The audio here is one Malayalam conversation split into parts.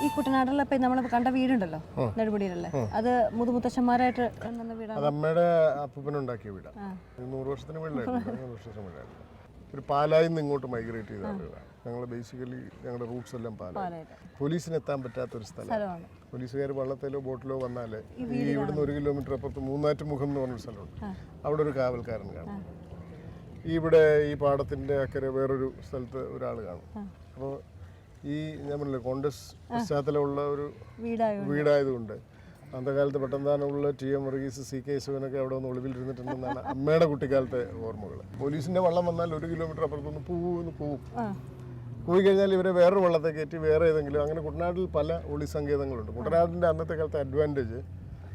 ഈ കുട്ടനാട്ടിലെ നമ്മൾ കണ്ട വീടുണ്ടല്ലോ നെടുമുടിയിലല്ലേ, അത് മുതുമുത്തശ്ശന്മാരായിട്ട് വീടാണ്. അത് അമ്മയുടെ അപ്പൂപ്പനുണ്ടാക്കിയ വീടാണ്. 100 വർഷത്തിന് മുകളിലായിരുന്നു. 100 വർഷം മുകളിലായിരുന്നു. ഒരു പാലായിൽ നിന്ന് ഇങ്ങോട്ട് മൈഗ്രേറ്റ് ചെയ്ത വീടാണ്. ഞങ്ങൾ ബേസിക്കലി ഞങ്ങളുടെ റൂട്ട്സ് എല്ലാം പാലായിട്ട്. പോലീസിന് എത്താൻ പറ്റാത്തൊരു സ്ഥലമാണ്. പോലീസുകാർ വള്ളത്തിലോ ബോട്ടിലോ വന്നാൽ ഈ ഇവിടുന്ന് 1 കിലോമീറ്റർ അപ്പുറത്ത് മൂന്നാറ്റുമുഖം എന്ന് പറഞ്ഞൊരു സ്ഥലമുണ്ട്. അവിടെ ഒരു കാവൽക്കാരൻ കാണും. ഇവിടെ ഈ പാടത്തിന്റെ അക്കരെ വേറൊരു സ്ഥലത്ത് ഒരാൾ കാണും. അപ്പോൾ ഈ ഞാൻ പറഞ്ഞില്ലേ കോൺഗ്രസ് പശ്ചാത്തലമുള്ള ഒരു വീടായതുകൊണ്ട് അന്നത്തെ കാലത്ത് പെട്ടെന്നാനുള്ള TM വർഗീസ്, CK യേശുവിനൊക്കെ അവിടെ ഒന്ന് ഒളിവിലിരുന്നിട്ടുണ്ടെന്നാണ് അമ്മയുടെ കുട്ടിക്കാലത്തെ ഓർമ്മകൾ. പോലീസിന്റെ വള്ളം വന്നാൽ 1 കിലോമീറ്റർ അപ്പുറത്തൊന്ന് പോവും. പോയി കഴിഞ്ഞാൽ ഇവരെ വേറൊരു വള്ളത്തെ കയറ്റി വേറെ ഏതെങ്കിലും, അങ്ങനെ കുട്ടനാട്ടിൽ പല ഒളി സങ്കേതങ്ങളുണ്ട്. കുട്ടനാടിന്റെ അന്നത്തെ കാലത്തെ അഡ്വാൻറ്റേജ്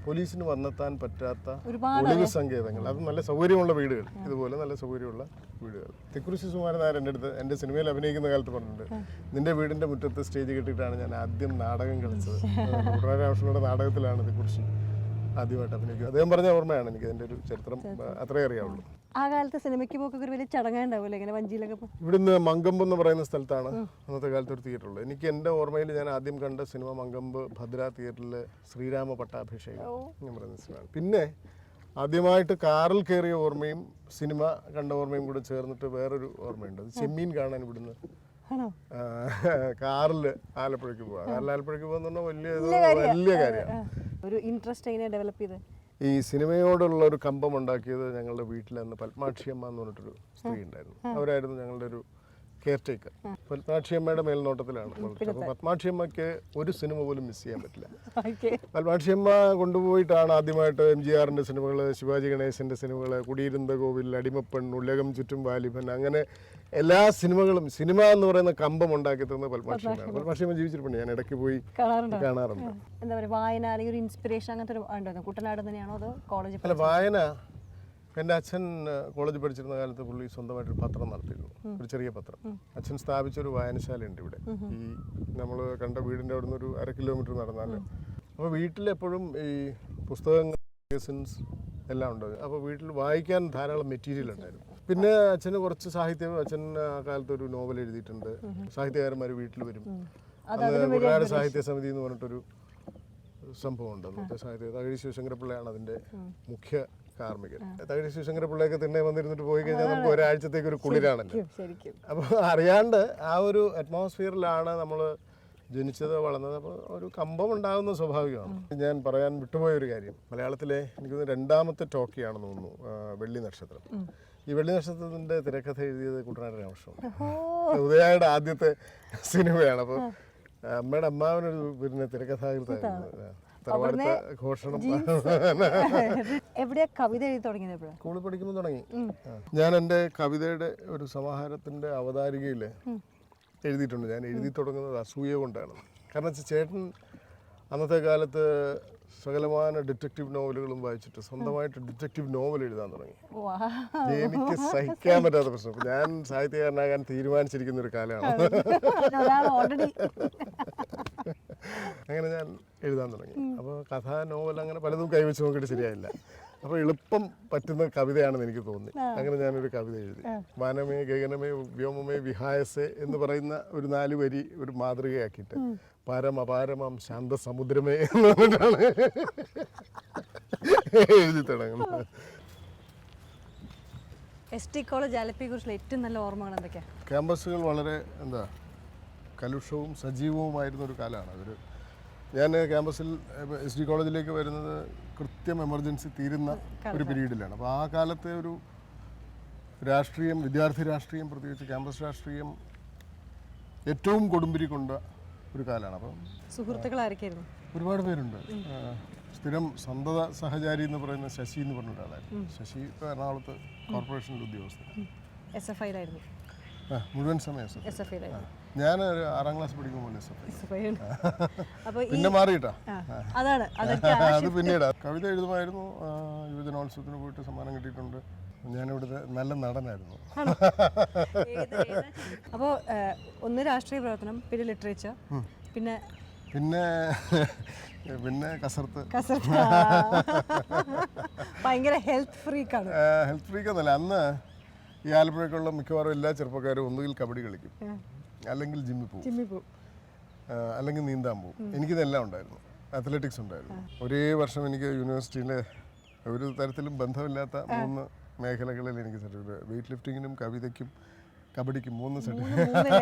പോലീസിന് വന്നെത്താൻ പറ്റാത്ത ഒളിവ് സങ്കേതങ്ങൾ, അത് നല്ല സൗകര്യമുള്ള വീടുകൾ, ഇതുപോലെ നല്ല സൗകര്യമുള്ള വീടുകൾ. തിക്കുറിശി സുകുമാരൻ നായർ എൻ്റെ സിനിമയിൽ അഭിനയിക്കുന്ന കാലത്ത് പറഞ്ഞിട്ടുണ്ട്, നിന്റെ വീടിന്റെ മുറ്റത്ത് സ്റ്റേജ് കെട്ടിയിട്ടാണ് ഞാൻ ആദ്യം നാടകം കളിച്ചത്. കുട്ടനാരാമകൃഷ്ണയുടെ നാടകത്തിലാണ് തിക്കുറിശി ആദ്യമായിട്ട് അഭിനയിക്കുന്നത്. അദ്ദേഹം പറഞ്ഞ ഓർമ്മയാണ് എനിക്ക് അതിൻ്റെ ഒരു ചരിത്രം അത്രേ അറിയാവുള്ളൂ. ആ കാലത്ത് സിനിമയ്ക്ക് പോക്കൊക്കെ ഒരു വലിയ ചടങ്ങുണ്ടാവില്ലേ, ഇങ്ങനെ വഞ്ചിയിലൊക്കെ? ഇവിടുന്ന് മങ്കമ്പ് എന്ന് പറയുന്ന സ്ഥലത്താണ് അന്നത്തെ കാലത്ത് ഒരു തിയേറ്റർ ഉള്ളത്. എനിക്ക് എൻ്റെ ഓർമ്മയിൽ ഞാൻ ആദ്യം കണ്ട സിനിമ മങ്കമ്പ് ഭദ്ര തിയേറ്ററിൽ ശ്രീരാമ പട്ടാഭിഷേകം എന്ന് പറയുന്ന സിനിമയാണ്. പിന്നെ ആദ്യമായിട്ട് കാറിൽ കയറിയ ഓർമ്മയും സിനിമ കണ്ട ഓർമ്മയും കൂടെ ചേർന്നിട്ട് വേറൊരു ഓർമ്മയുണ്ട്. അത് ചെമ്മീൻ കാണാൻ ഇവിടുന്ന് കാറിൽ ആലപ്പുഴയ്ക്ക് പോവാ. കാറിൽ ആലപ്പുഴയ്ക്ക് പോകുന്ന വലിയ കാര്യമാണ്. ഒരു ഇൻട്രസ്റ്റ് എങ്ങനെ ഡെവലപ്പ് ചെയ്ത് ഈ സിനിമയോടുള്ള ഒരു കമ്പം ഉണ്ടാക്കിയത് ഞങ്ങളുടെ വീട്ടിൽ അന്ന് പത്മാക്ഷിയമ്മ എന്ന് പറഞ്ഞിട്ടൊരു സ്ത്രീ ഉണ്ടായിരുന്നു. അവരായിരുന്നു ഞങ്ങളുടെ ഒരു കെയർ ടേക്കർ. പത്മാക്ഷിയമ്മയുടെ മേൽനോട്ടത്തിലാണ്. അപ്പോൾ പത്മാക്ഷിയമ്മയ്ക്ക് ഒരു സിനിമ പോലും മിസ് ചെയ്യാൻ പറ്റില്ല. പത്മാക്ഷിയമ്മ കൊണ്ടുപോയിട്ടാണ് ആദ്യമായിട്ട് MGRന്റെ സിനിമകൾ, ശിവാജി ഗണേശന്റെ സിനിമകൾ, കുടിയിരുന്ന കോവിൽ, അടിമപ്പെൺ, ഉലകം ചുറ്റും വാലിബൻ, അങ്ങനെ എല്ലാ സിനിമകളും, സിനിമ എന്ന് പറയുന്ന കമ്പം ഉണ്ടാക്കി തന്നത് പത്മാക്ഷിയമ്മയാണ്. പത്മാക്ഷിയമ്മ ജീവിച്ചിട്ടുണ്ട്. ഞാൻ ഇടയ്ക്ക് പോയി കാണാറുണ്ട്. എന്താ പറയുക, വായന അല്ലെങ്കിൽ ഒരു ഇൻസ്പിറേഷൻ അങ്ങനത്തെ കുട്ടനാട് തന്നെയാണോ അതോ കോളേജ്? അല്ല, വായന. എൻ്റെ അച്ഛൻ കോളേജിൽ പഠിച്ചിരുന്ന കാലത്ത് പുള്ളി സ്വന്തമായിട്ടൊരു പത്രം നടത്തിയിരുന്നു, ഒരു ചെറിയ പത്രം. അച്ഛൻ സ്ഥാപിച്ചൊരു വായനശാലയുണ്ട് ഇവിടെ. ഈ നമ്മൾ കണ്ട വീടിൻ്റെ അവിടെ നിന്ന് ഒരു 1/2 കിലോമീറ്റർ നടന്നാൽ. അപ്പോൾ വീട്ടിലെപ്പോഴും ഈ പുസ്തകങ്ങൾ, മാഗസിൻസ് എല്ലാം ഉണ്ട്. അപ്പോൾ വീട്ടിൽ വായിക്കാൻ ധാരാളം മെറ്റീരിയൽ ഉണ്ടായിരുന്നു. പിന്നെ അച്ഛന് കുറച്ച് സാഹിത്യം, അച്ഛൻ ആ കാലത്ത് ഒരു നോവൽ എഴുതിയിട്ടുണ്ട്. സാഹിത്യകാരന്മാർ വീട്ടിൽ വരും. അത് കുട്ടനാട് സാഹിത്യ സമിതി എന്ന് പറഞ്ഞിട്ടൊരു സംഭവമുണ്ട്. അന്നത്തെ സാഹിത്യ തകഴി ശിവശങ്കരപ്പിള്ളയാണ് അതിൻ്റെ മുഖ്യ കാർമ്മികൻ. തകഴി ശിവശങ്കരപ്പിള്ളയൊക്കെ തന്നെ വന്നിരുന്നിട്ട് പോയി കഴിഞ്ഞാൽ നമുക്ക് ഒരാഴ്ചത്തേക്ക് ഒരു കുളിരാണല്ലോ. അപ്പോൾ അറിയാണ്ട് ആ ഒരു അറ്റ്മോസ്ഫിയറിലാണ് നമ്മൾ ജനിച്ചത്, വളർന്നത്. അപ്പോൾ ഒരു കമ്പം ഉണ്ടാകുന്ന സ്വാഭാവികമാണ്. ഞാൻ പറയാൻ വിട്ടുപോയൊരു കാര്യം, മലയാളത്തിലെ എനിക്ക് 2ാമത്തെ ടോക്കിയാണെന്ന് തോന്നുന്നു വെള്ളി നക്ഷത്രം. ഈ വെള്ളി നക്ഷത്രത്തിൻ്റെ തിരക്കഥ എഴുതിയത് കുട്ടനാട് രാമകൃഷ്ണൻ. ഉദയയുടെ ആദ്യത്തെ സിനിമയാണ്. അപ്പോൾ അമ്മയുടെ അമ്മാവനൊരു പിന്നെ തിരക്കഥാകൃത്തായിരുന്നു. ഘോഷണം. എവിടെയാ കവിത എഴുതി തുടങ്ങിയത്? സ്കൂളിൽ പഠിക്കുമ്പോൾ തുടങ്ങി. ഞാൻ എൻ്റെ കവിതയുടെ ഒരു സമാഹാരത്തിൻ്റെ അവതാരികയിൽ എഴുതിയിട്ടുണ്ട്. ഞാൻ എഴുതി തുടങ്ങുന്നത് അസൂയ കൊണ്ടാണ്. കാരണം വെച്ചാൽ ചേട്ടൻ അന്നത്തെ കാലത്ത് സകലമാന ഡിറ്റക്റ്റീവ് നോവലുകളും വായിച്ചിട്ട് സ്വന്തമായിട്ട് ഡിറ്റക്റ്റീവ് നോവൽ എഴുതാൻ തുടങ്ങി. എനിക്ക് സഹിക്കാൻ പറ്റാത്ത പ്രശ്നം. ഞാൻ സാഹിത്യകാരനാകാൻ തീരുമാനിച്ചിരിക്കുന്ന ഒരു കാലമാണ്. അങ്ങനെ ഞാൻ എഴുതാൻ തുടങ്ങി. അപ്പോൾ കഥ, നോവൽ, അങ്ങനെ പലതും കൈവച്ച് നോക്കിയിട്ട് ശരിയായില്ല. അപ്പോൾ എളുപ്പം പറ്റുന്ന കവിതയാണെന്ന് എനിക്ക് തോന്നി. അങ്ങനെ ഞാനൊരു കവിത എഴുതി. വാനമേ ഗഗനമേ വ്യോമമേ വിഹായസേ എന്ന് പറയുന്ന ഒരു 4 വരി ഒരു മാതൃകയാക്കിയിട്ട് പരമപാരമം ശാന്ത സമുദ്രമേ എന്ന് പറഞ്ഞിട്ടാണ് എഴുതി തുടങ്ങുന്നത്. ST കോളേജ് ആലപ്പിയെക്കുറിച്ചുള്ള ഏറ്റവും നല്ല ഓർമ്മകൾ എന്തൊക്കെയാണ്? ക്യാമ്പസുകൾ വളരെ കലുഷവും സജീവവുമായിരുന്ന ഒരു കാലമാണ്. ഞാൻ ക്യാമ്പസിൽ SD കോളേജിലേക്ക് വരുന്നത് കൃത്യം എമർജൻസി തീരുന്ന ഒരു പീരീഡിലാണ്. അപ്പോൾ ആ കാലത്തെ ഒരു രാഷ്ട്രീയം, വിദ്യാർത്ഥി രാഷ്ട്രീയം, പ്രത്യേകിച്ച് ക്യാമ്പസ് രാഷ്ട്രീയം ഏറ്റവും കൊടുമ്പിരി കൊണ്ട ഒരു കാലമാണ്. അപ്പം സുഹൃത്തുക്കളായിരിക്കും ഒരുപാട് പേരുണ്ട്. സ്ഥിരം സന്തത സഹചാരി എന്ന് പറയുന്ന ശശി എന്ന് പറഞ്ഞ ഒരാളായിരുന്നു. ശശി ഇപ്പോൾ എറണാകുളത്ത് കോർപ്പറേഷനിൽ ഉദ്യോഗസ്ഥൻ. SFIയിലായിരുന്നു. മുഴുവൻ സമയം SFI. ഞാൻ 6ാം ക്ലാസ് പഠിക്കുമ്പോൾ SFI. പിന്നെ മാറിയിട്ടാ. അത് പിന്നീട് കവിത എഴുതുമായിരുന്നു. യുവജനോത്സവത്തിന് പോയിട്ട് സമ്മാനം കിട്ടിയിട്ടുണ്ട്. ഞാനിവിടുത്തെ നല്ല നടനായിരുന്നു. അപ്പോൾ ഒന്ന് രാഷ്ട്രീയ പ്രവർത്തനം, പിന്നെ ലിറ്ററേച്ചർ, പിന്നെ പിന്നെ കസർത്ത്. ഭയങ്കര ഹെൽത്ത് ഫ്രീക്കാണ്. ഹെൽത്ത് ഫ്രീക്കെന്നല്ല, അന്ന് ഈ ആലപ്പുഴയ്ക്കുള്ള മിക്കവാറും എല്ലാ ചെറുപ്പക്കാരും ഒന്നുകിൽ കബഡി കളിക്കും അല്ലെങ്കിൽ ജിമ്മിൽ പോകും. അല്ലെങ്കിൽ നീന്താൻ പോകും. എനിക്കിതെല്ലാം ഉണ്ടായിരുന്നു. അത്ലറ്റിക്സ് ഉണ്ടായിരുന്നു. ഒരേ വർഷം എനിക്ക് യൂണിവേഴ്സിറ്റിയിലെ ഒരു തരത്തിലും ബന്ധമില്ലാത്ത 3 മേഖലകളിൽ എനിക്ക് സർട്ടിഫിക്കറ്റ്, വെയിറ്റ് ലിഫ്റ്റിങ്ങിനും കവിതയ്ക്കും കബഡിക്കും 3 സർട്ടിഫിക്കറ്റ്.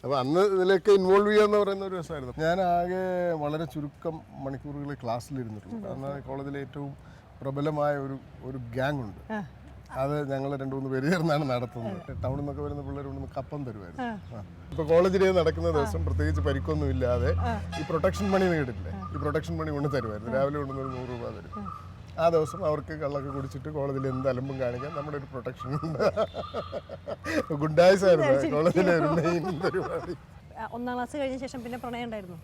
അപ്പോൾ അന്ന് ഇതിലൊക്കെ ഇൻവോൾവ് ചെയ്യുക എന്ന് പറയുന്ന ഒരു രസമായിരുന്നു. ഞാൻ ആകെ വളരെ ചുരുക്കം മണിക്കൂറുകൾ ക്ലാസ്സിലിരുന്നിട്ടുണ്ട്. അന്ന് കോളേജിലെ ഏറ്റവും പ്രബലമായ ഒരു ഗ്യാങ് ഉണ്ട്. അത് ഞങ്ങൾ 2-3 പേര് ചേർന്നാണ് നടത്തുന്നത്. ടൗണിൽ നിന്നൊക്കെ വരുന്ന പിള്ളേർ കൊണ്ടൊന്ന് കപ്പം തരുമായിരുന്നു. ഇപ്പോൾ കോളേജിൽ നടക്കുന്ന ദിവസം പ്രത്യേകിച്ച് പരിക്കൊന്നും ഇല്ലാതെ ഈ പ്രൊട്ടക്ഷൻ മണി കേട്ടിട്ടില്ലേ, ഈ പ്രൊട്ടക്ഷൻ മണി കൊണ്ട് തരുമായിരുന്നു. രാവിലെ കൊണ്ടുവന്നൊരു 100 രൂപ തരും. ആ ദിവസം അവർക്ക് കള്ളൊക്കെ കുടിച്ചിട്ട് കോളേജിൽ എന്ത് അലമ്പും കാണിക്കാൻ നമ്മുടെ ഒരു പ്രൊട്ടക്ഷൻ ഉണ്ട്. ഗുണ്ടായിസായിരുന്നു കോളേജിലെ ഒരു മെയിൻ പരിപാടി. 1ാം ക്ലാസ് കഴിഞ്ഞ ശേഷം പിന്നെ പ്രണയം ഉണ്ടായിരുന്നു?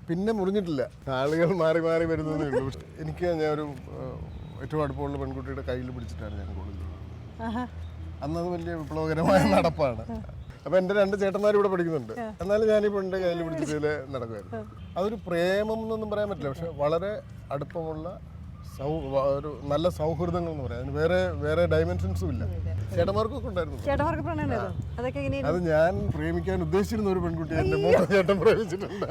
പിന്നെ മുറിഞ്ഞിട്ടില്ല, ആളുകൾ മാറി മാറി വരുന്നതേ ഉള്ളൂ. എനിക്ക് ഞാൻ ഒരു ഏറ്റവും അടുപ്പമുള്ള പെൺകുട്ടിയുടെ കയ്യിൽ പിടിച്ചിട്ടാണ് ഞാൻ കോളേജിൽ പോകുന്നത്. അന്നത് വലിയ വിപ്ലവകരമായ നടപ്പാണ്. അപ്പോൾ എൻ്റെ 2 ചേട്ടന്മാർ ഇവിടെ പഠിക്കുന്നുണ്ട്. എന്നാലും ഞാനിപ്പോൾ എൻ്റെ കയ്യിൽ പിടിച്ചതിൽ നടക്കുമായിരുന്നു. അതൊരു പ്രേമം എന്നൊന്നും പറയാൻ പറ്റില്ല, പക്ഷെ വളരെ അടുപ്പമുള്ള ഒരു നല്ല സൗഹൃദങ്ങൾ എന്ന് പറയാം. അതിന് വേറെ ഡയമെൻഷൻസും ഇല്ല. ചേട്ടന്മാർക്കൊക്കെ ഉണ്ടായിരുന്നു. ചേട്ടന്മാർക്ക് പ്രണയം ഉണ്ടായിരുന്നു? അതൊക്കെ എങ്ങനെയാണ്? അത് ഞാൻ പ്രേമിക്കാൻ ഉദ്ദേശിച്ചിരുന്ന ഒരു പെൺകുട്ടി എൻ്റെ മൂത്ത ചേട്ടൻ പ്രേമിച്ചിട്ടുണ്ട്.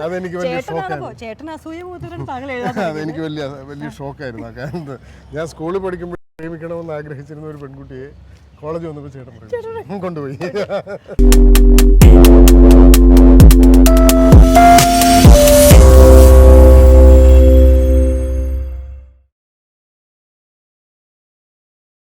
അതെനിക്ക് വലിയ ഷോക്കായിരുന്നു. അതെനിക്ക് വലിയ ഷോക്കായിരുന്നു. കാരണം ഞാൻ സ്കൂളിൽ പഠിക്കുമ്പോൾ പ്രേമിക്കണമെന്ന് ആഗ്രഹിച്ചിരുന്ന ഒരു പെൺകുട്ടിയെ കോളേജ് വന്നപ്പോൾ ചേട്ടൻ കൊണ്ടുപോയി.